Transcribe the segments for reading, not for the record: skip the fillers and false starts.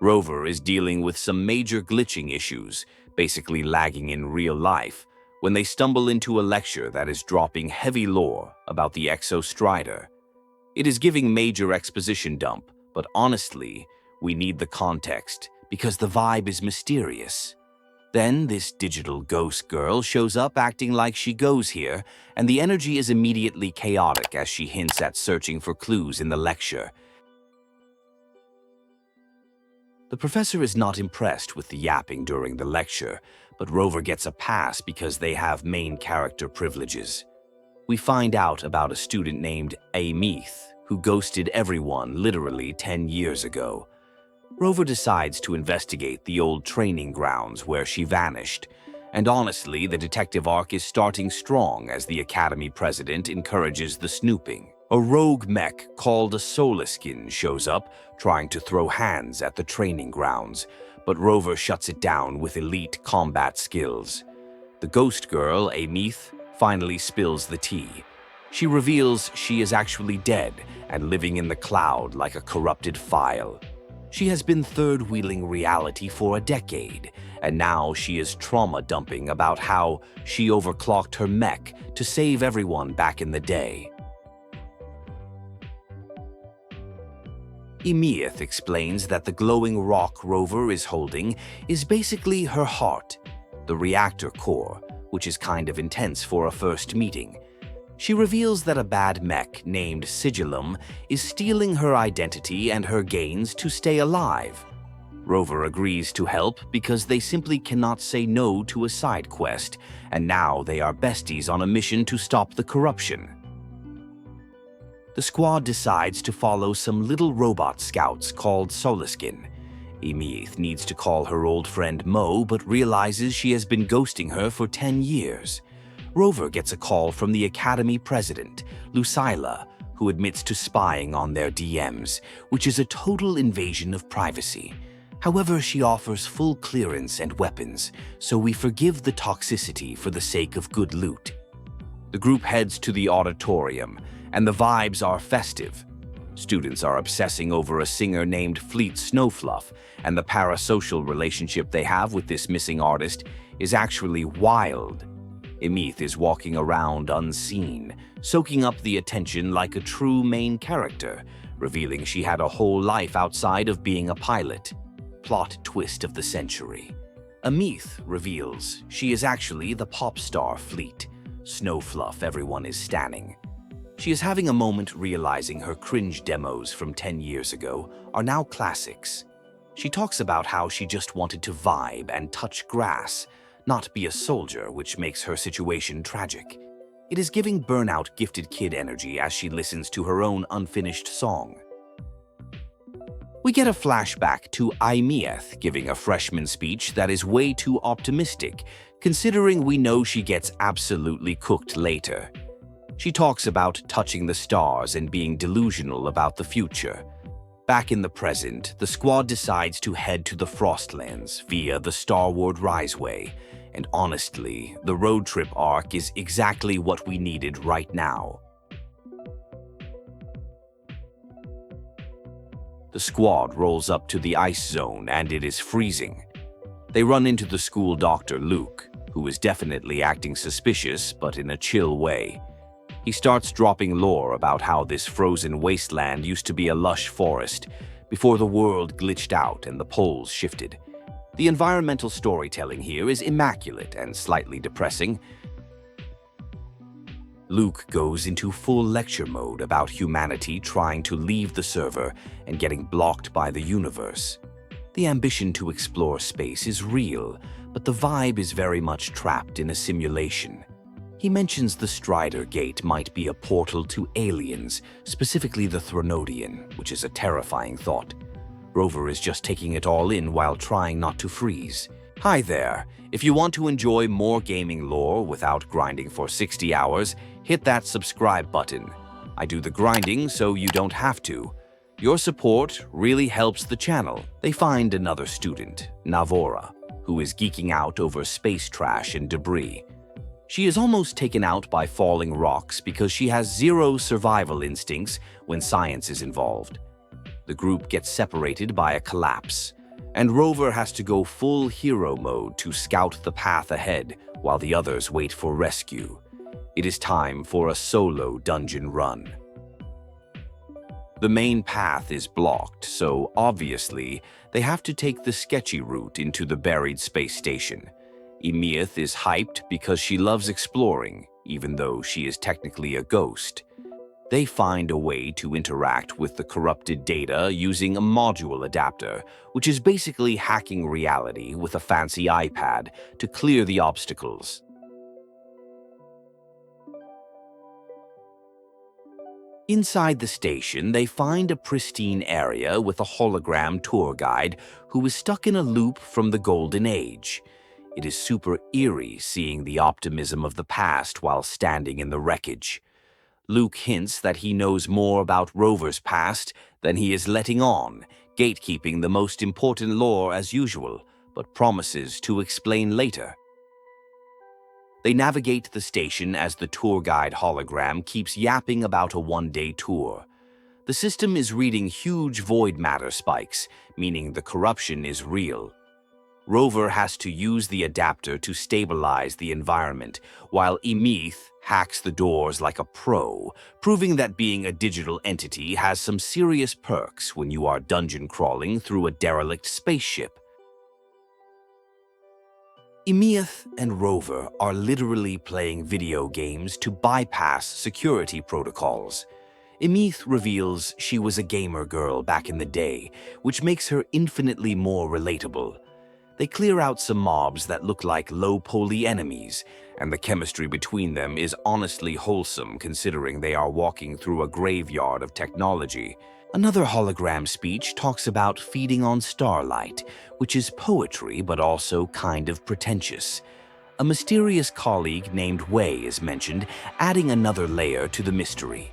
Rover is dealing with some major glitching issues, basically lagging in real life, when they stumble into a lecture that is dropping heavy lore about the Exostrider. It is giving major exposition dump, but honestly, we need the context because the vibe is mysterious. Then this digital ghost girl shows up acting like she goes here, and the energy is immediately chaotic as she hints at searching for clues in the lecture. The professor is not impressed with the yapping during the lecture, but Rover gets a pass because they have main character privileges. We find out about a student named Aemeath, who ghosted everyone literally 10 years ago. Rover decides to investigate the old training grounds where she vanished, and honestly, the detective arc is starting strong as the Academy president encourages the snooping. A rogue mech called a Soliskin shows up, trying to throw hands at the training grounds, but Rover shuts it down with elite combat skills. The ghost girl, Aemeath, finally spills the tea. She reveals she is actually dead and living in the cloud like a corrupted file. She has been third-wheeling reality for a decade, and now she is trauma-dumping about how she overclocked her mech to save everyone back in the day. Aemeath explains that the glowing rock Rover is holding is basically her heart, the reactor core, which is kind of intense for a first meeting. She reveals that a bad mech named Sigillum is stealing her identity and her gains to stay alive. Rover agrees to help because they simply cannot say no to a side quest, and now they are besties on a mission to stop the corruption. The squad decides to follow some little robot scouts called Soliskin. Aemeath needs to call her old friend Mo, but realizes she has been ghosting her for 10 years. Rover gets a call from the Academy president, Lucilla, who admits to spying on their DMs, which is a total invasion of privacy. However, she offers full clearance and weapons, so we forgive the toxicity for the sake of good loot. The group heads to the auditorium, and the vibes are festive. Students are obsessing over a singer named Fleet Snowfluff, and the parasocial relationship they have with this missing artist is actually wild. Aemeath is walking around unseen, soaking up the attention like a true main character, revealing she had a whole life outside of being a pilot. Plot twist of the century. Aemeath reveals she is actually the pop star Fleet, Snowfluff everyone is stanning. She is having a moment realizing her cringe demos from 10 years ago are now classics. She talks about how she just wanted to vibe and touch grass, not be a soldier, which makes her situation tragic. It is giving burnout gifted kid energy as she listens to her own unfinished song. We get a flashback to Aemeath giving a freshman speech that is way too optimistic, considering we know she gets absolutely cooked later. She talks about touching the stars and being delusional about the future. Back in the present, the squad decides to head to the Frostlands via the Starward Riseway, and honestly, the road trip arc is exactly what we needed right now. The squad rolls up to the ice zone and it is freezing. They run into the school doctor, Luke, who is definitely acting suspicious but in a chill way. He starts dropping lore about how this frozen wasteland used to be a lush forest before the world glitched out and the poles shifted. The environmental storytelling here is immaculate and slightly depressing. Luke goes into full lecture mode about humanity trying to leave the server and getting blocked by the universe. The ambition to explore space is real, but the vibe is very much trapped in a simulation. He mentions the Strider Gate might be a portal to aliens, specifically the Thronodian, which is a terrifying thought. Rover is just taking it all in while trying not to freeze. Hi there! If you want to enjoy more gaming lore without grinding for 60 hours, hit that subscribe button. I do the grinding so you don't have to. Your support really helps the channel. They find another student, Navora, who is geeking out over space trash and debris. She is almost taken out by falling rocks because she has zero survival instincts when science is involved. The group gets separated by a collapse. and Rover has to go full hero mode to scout the path ahead while the others wait for rescue. It is time for a solo dungeon run. The main path is blocked, so obviously they have to take the sketchy route into the buried space station. Aemeath is hyped because she loves exploring, even though she is technically a ghost. They find a way to interact with the corrupted data using a module adapter, which is basically hacking reality with a fancy iPad to clear the obstacles. Inside the station, they find a pristine area with a hologram tour guide who is stuck in a loop from the Golden Age. It is super eerie seeing the optimism of the past while standing in the wreckage. Luke hints that he knows more about Rover's past than he is letting on, gatekeeping the most important lore as usual, but promises to explain later. They navigate the station as the tour guide hologram keeps yapping about a one-day tour. The system is reading huge void matter spikes, meaning the corruption is real. Rover has to use the adapter to stabilize the environment, while Aemeath hacks the doors like a pro, proving that being a digital entity has some serious perks when you are dungeon crawling through a derelict spaceship. Aemeath and Rover are literally playing video games to bypass security protocols. Aemeath reveals she was a gamer girl back in the day, which makes her infinitely more relatable. They clear out some mobs that look like low-poly enemies, and the chemistry between them is honestly wholesome considering they are walking through a graveyard of technology. Another hologram speech talks about feeding on starlight, which is poetry but also kind of pretentious. A mysterious colleague named Wei is mentioned, adding another layer to the mystery.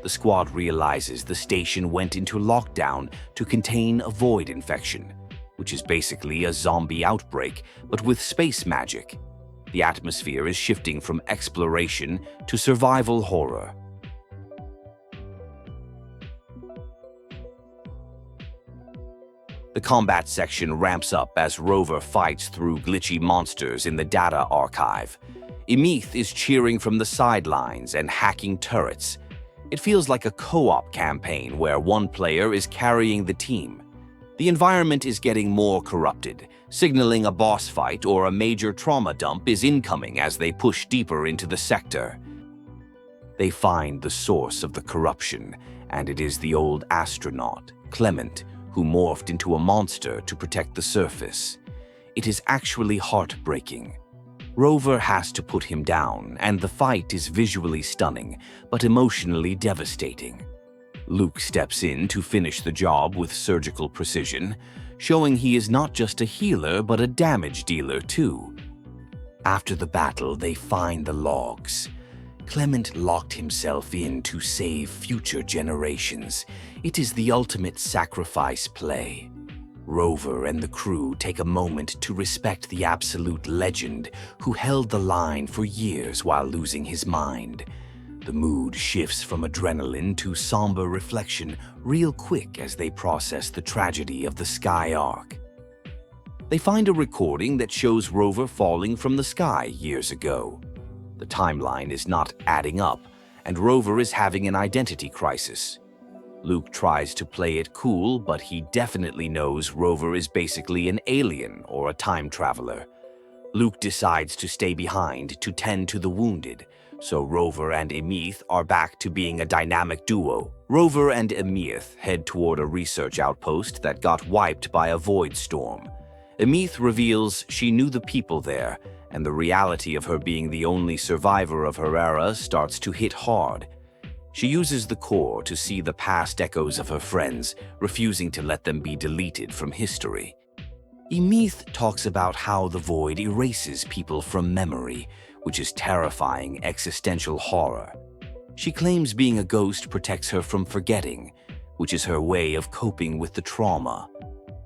The squad realizes the station went into lockdown to contain a void infection, which is basically a zombie outbreak, but with space magic. The atmosphere is shifting from exploration to survival horror. The combat section ramps up as Rover fights through glitchy monsters in the data archive. Aemeath is cheering from the sidelines and hacking turrets. It feels like a co-op campaign where one player is carrying the team. The environment is getting more corrupted, signaling a boss fight or a major trauma dump is incoming as they push deeper into the sector. They find the source of the corruption, and it is the old astronaut, Clement, who morphed into a monster to protect the surface. It is actually heartbreaking. Rover has to put him down, and the fight is visually stunning, but emotionally devastating. Luke steps in to finish the job with surgical precision, showing he is not just a healer but a damage dealer too. After the battle, they find the logs. Clement locked himself in to save future generations. It is the ultimate sacrifice play. Rover and the crew take a moment to respect the absolute legend who held the line for years while losing his mind. The mood shifts from adrenaline to somber reflection real quick as they process the tragedy of the Sky Arc. They find a recording that shows Rover falling from the sky years ago. The timeline is not adding up, and Rover is having an identity crisis. Luke tries to play it cool, but he definitely knows Rover is basically an alien or a time traveler. Luke decides to stay behind to tend to the wounded, so Rover and Aemeath are back to being a dynamic duo. Rover and Aemeath head toward a research outpost that got wiped by a void storm. Aemeath reveals she knew the people there, and the reality of her being the only survivor of her era starts to hit hard. She uses the core to see the past echoes of her friends, refusing to let them be deleted from history. Aemeath talks about how the void erases people from memory, which is terrifying existential horror. She claims being a ghost protects her from forgetting, which is her way of coping with the trauma.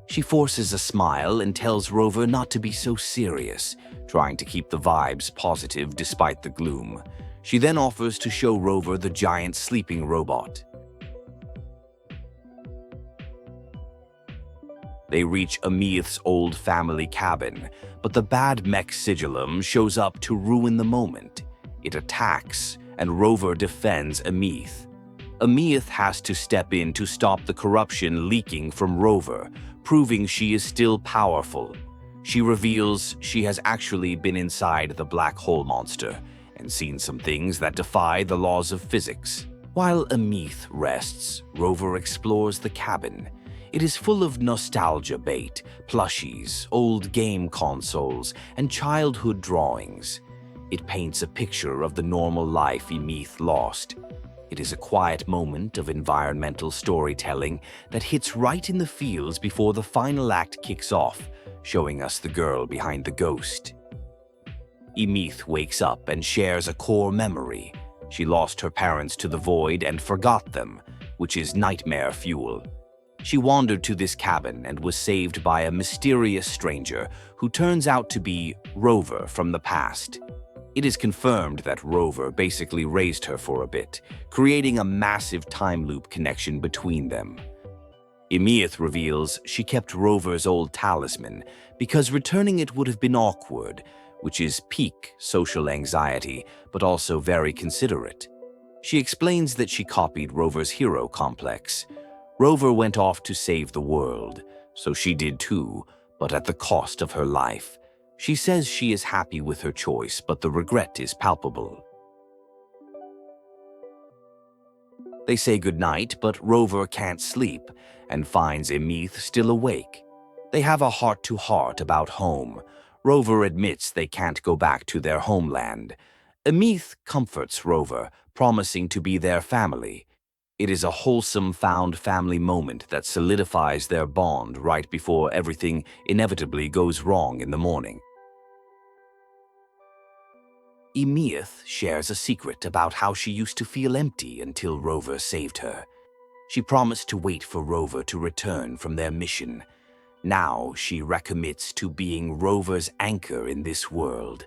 She forces a smile and tells Rover not to be so serious, trying to keep the vibes positive despite the gloom. She then offers to show Rover the giant sleeping robot. They reach Aemeath's old family cabin, but the bad Mech Sigillum shows up to ruin the moment. It attacks, and Rover defends Aemeath. Aemeath has to step in to stop the corruption leaking from Rover, proving she is still powerful. She reveals she has actually been inside the black hole monster and seen some things that defy the laws of physics. While Aemeath rests, Rover explores the cabin. It is full of nostalgia bait, plushies, old game consoles, and childhood drawings. It paints a picture of the normal life Aemeath lost. It is a quiet moment of environmental storytelling that hits right in the feels before the final act kicks off, showing us the girl behind the ghost. Aemeath wakes up and shares a core memory. She lost her parents to the void and forgot them, which is nightmare fuel. She wandered to this cabin and was saved by a mysterious stranger who turns out to be Rover from the past. It is confirmed that Rover basically raised her for a bit, creating a massive time loop connection between them. Aemeath reveals she kept Rover's old talisman because returning it would have been awkward, which is peak social anxiety, but also very considerate. She explains that she copied Rover's hero complex. Rover went off to save the world, so she did too, but at the cost of her life. She says she is happy with her choice, but the regret is palpable. They say goodnight, but Rover can't sleep and finds Aemeath still awake. They have a heart-to-heart about home. Rover admits they can't go back to their homeland. Aemeath comforts Rover, promising to be their family. It is a wholesome found family moment that solidifies their bond right before everything inevitably goes wrong in the morning. Aemeath shares a secret about how she used to feel empty until Rover saved her. She promised to wait for Rover to return from their mission. Now she recommits to being Rover's anchor in this world.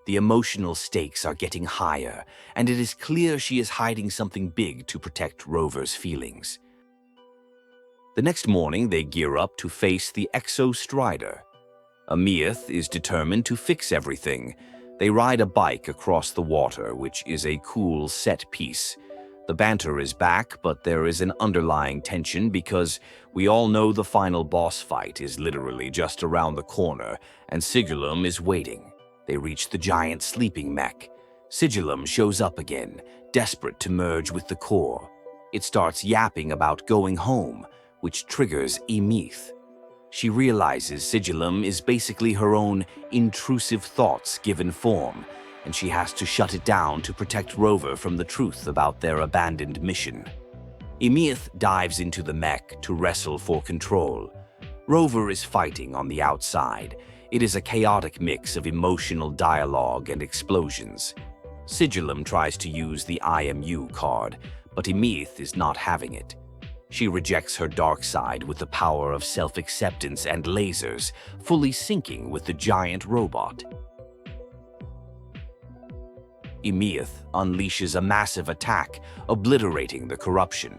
The emotional stakes are getting higher, and it is clear she is hiding something big to protect Rover's feelings. The next morning, they gear up to face the Exo Strider. Aemeath is determined to fix everything. They ride a bike across the water, which is a cool set piece. The banter is back, but there is an underlying tension because we all know the final boss fight is literally just around the corner, and Sigillum is waiting. They reach the giant sleeping mech. Sigillum shows up again, desperate to merge with the core. It starts yapping about going home, which triggers Aemeath. She realizes Sigillum is basically her own intrusive thoughts given form, and she has to shut it down to protect Rover from the truth about their abandoned mission. Aemeath dives into the mech to wrestle for control. Rover is fighting on the outside. It is a chaotic mix of emotional dialogue and explosions. Sigillum tries to use the IMU card, but Aemeath is not having it. She rejects her dark side with the power of self-acceptance and lasers, fully syncing with the giant robot. Aemeath unleashes a massive attack, obliterating the corruption.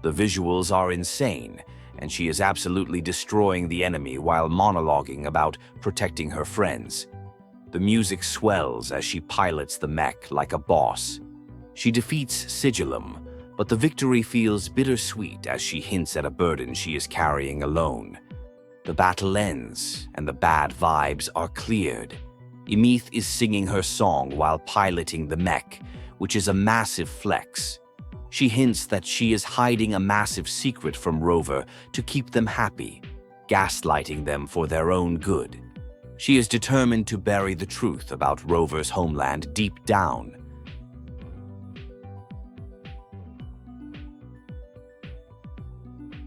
The visuals are insane, and she is absolutely destroying the enemy while monologuing about protecting her friends. The music swells as she pilots the mech like a boss. She defeats Sigillum, but the victory feels bittersweet as she hints at a burden she is carrying alone. The battle ends, and the bad vibes are cleared. Aemeath is singing her song while piloting the mech, which is a massive flex. She hints that she is hiding a massive secret from Rover to keep them happy, gaslighting them for their own good. She is determined to bury the truth about Rover's homeland deep down.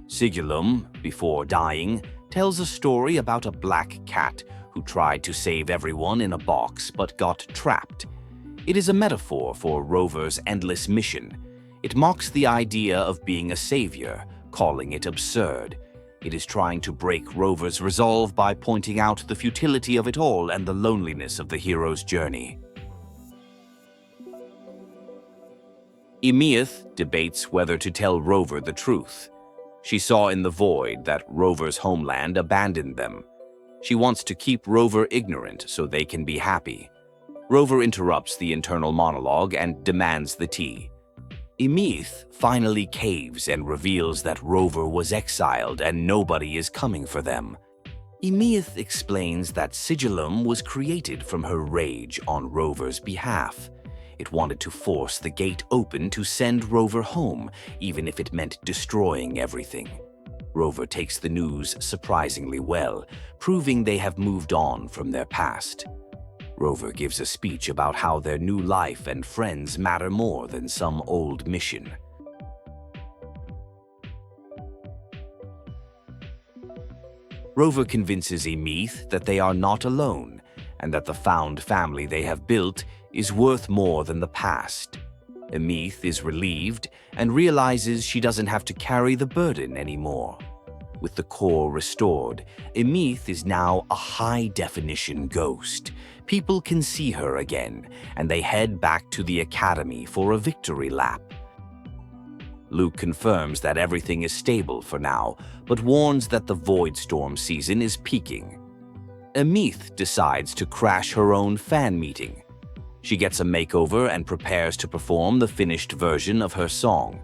Sigillum, before dying, tells a story about a black cat who tried to save everyone in a box but got trapped. It is a metaphor for Rover's endless mission. It mocks the idea of being a savior, calling it absurd. It is trying to break Rover's resolve by pointing out the futility of it all and the loneliness of the hero's journey. Aemeath debates whether to tell Rover the truth. She saw in the void that Rover's homeland abandoned them. She wants to keep Rover ignorant so they can be happy. Rover interrupts the internal monologue and demands the tea. Aemeath finally caves and reveals that Rover was exiled and nobody is coming for them. Aemeath explains that Sigillum was created from her rage on Rover's behalf. It wanted to force the gate open to send Rover home, even if it meant destroying everything. Rover takes the news surprisingly well, proving they have moved on from their past. Rover gives a speech about how their new life and friends matter more than some old mission. Rover convinces Aemeath that they are not alone, and that the found family they have built is worth more than the past. Aemeath is relieved and realizes she doesn't have to carry the burden anymore. With the core restored, Aemeath is now a high-definition ghost. People can see her again, and they head back to the academy for a victory lap. Luke confirms that everything is stable for now, but warns that the Void Storm season is peaking. Aemeath decides to crash her own fan meeting. She gets a makeover and prepares to perform the finished version of her song.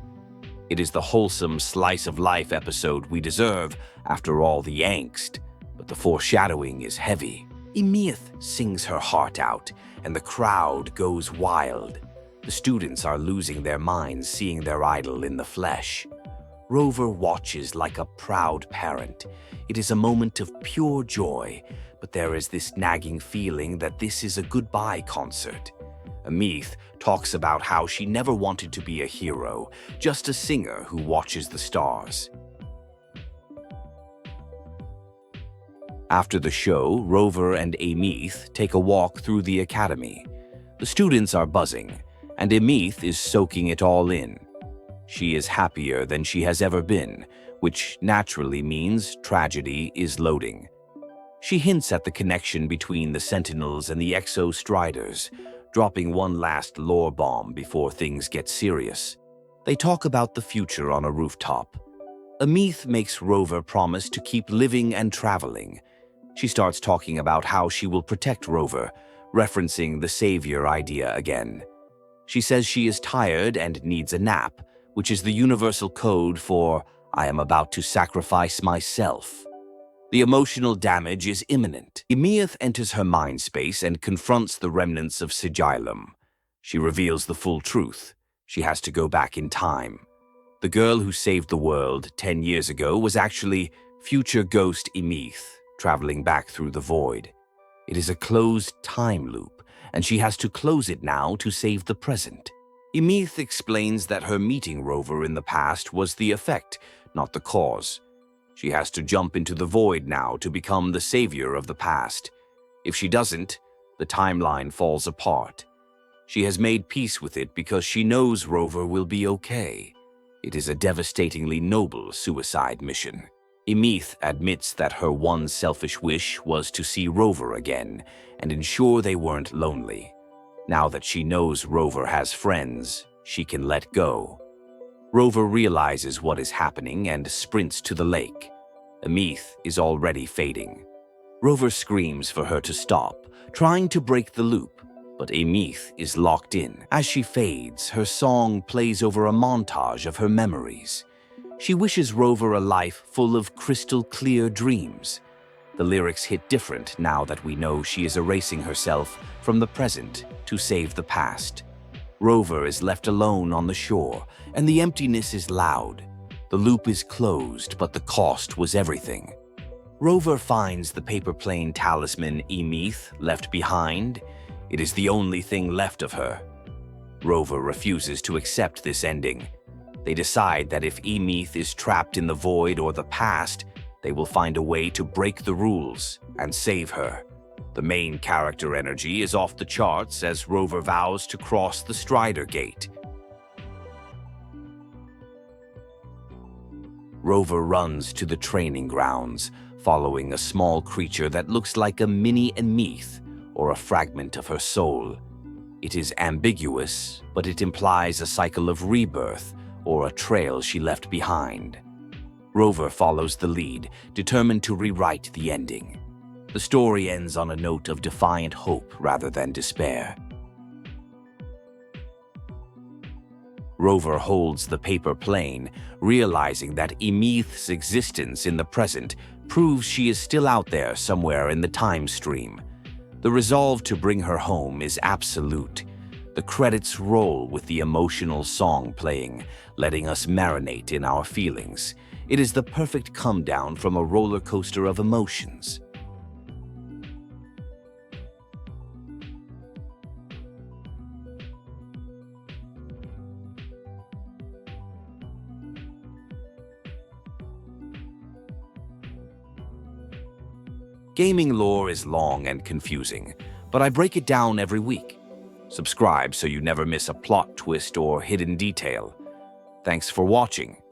It is the wholesome slice-of-life episode we deserve after all the angst, but the foreshadowing is heavy. Aemeath sings her heart out, and the crowd goes wild. The students are losing their minds seeing their idol in the flesh. Rover watches like a proud parent. It is a moment of pure joy, but there is this nagging feeling that this is a goodbye concert. Aemeath talks about how she never wanted to be a hero, just a singer who watches the stars. After the show, Rover and Aemeath take a walk through the academy. The students are buzzing, and Aemeath is soaking it all in. She is happier than she has ever been, which naturally means tragedy is loading. She hints at the connection between the Sentinels and the Exo-Striders, dropping one last lore bomb before things get serious. They talk about the future on a rooftop. Aemeath makes Rover promise to keep living and traveling. She starts talking about how she will protect Rover, referencing the savior idea again. She says she is tired and needs a nap, which is the universal code for "I am about to sacrifice myself." The emotional damage is imminent. Aemeath enters her mind space and confronts the remnants of Sigillum. She reveals the full truth. She has to go back in time. The girl who saved the world 10 years ago was actually future ghost Aemeath, traveling back through the void. It is a closed time loop, and she has to close it now to save the present. Aemeath explains that her meeting Rover in the past was the effect, not the cause. She has to jump into the void now to become the savior of the past. If she doesn't, the timeline falls apart. She has made peace with it because she knows Rover will be okay. It is a devastatingly noble suicide mission. Aemeath admits that her one selfish wish was to see Rover again and ensure they weren't lonely. Now that she knows Rover has friends, she can let go. Rover realizes what is happening and sprints to the lake. Aemeath is already fading. Rover screams for her to stop, trying to break the loop, but Aemeath is locked in. As she fades, her song plays over a montage of her memories. She wishes Rover a life full of crystal-clear dreams. The lyrics hit different now that we know she is erasing herself from the present to save the past. Rover is left alone on the shore, and the emptiness is loud. The loop is closed, but the cost was everything. Rover finds the paper plane talisman Aemeath left behind. It is the only thing left of her. Rover refuses to accept this ending. They decide that if Aemeath is trapped in the void or the past, they will find a way to break the rules and save her. The main character energy is off the charts as Rover vows to cross the Strider Gate. Rover runs to the training grounds, following a small creature that looks like a mini Aemeath or a fragment of her soul. It is ambiguous, but it implies a cycle of rebirth or a trail she left behind. Rover follows the lead, determined to rewrite the ending. The story ends on a note of defiant hope rather than despair. Rover holds the paper plane, realizing that Aemeath's existence in the present proves she is still out there somewhere in the time stream. The resolve to bring her home is absolute. The credits roll with the emotional song playing, letting us marinate in our feelings. It is the perfect come-down from a roller coaster of emotions. Gaming lore is long and confusing, but I break it down every week. Subscribe so you never miss a plot twist or hidden detail. Thanks for watching.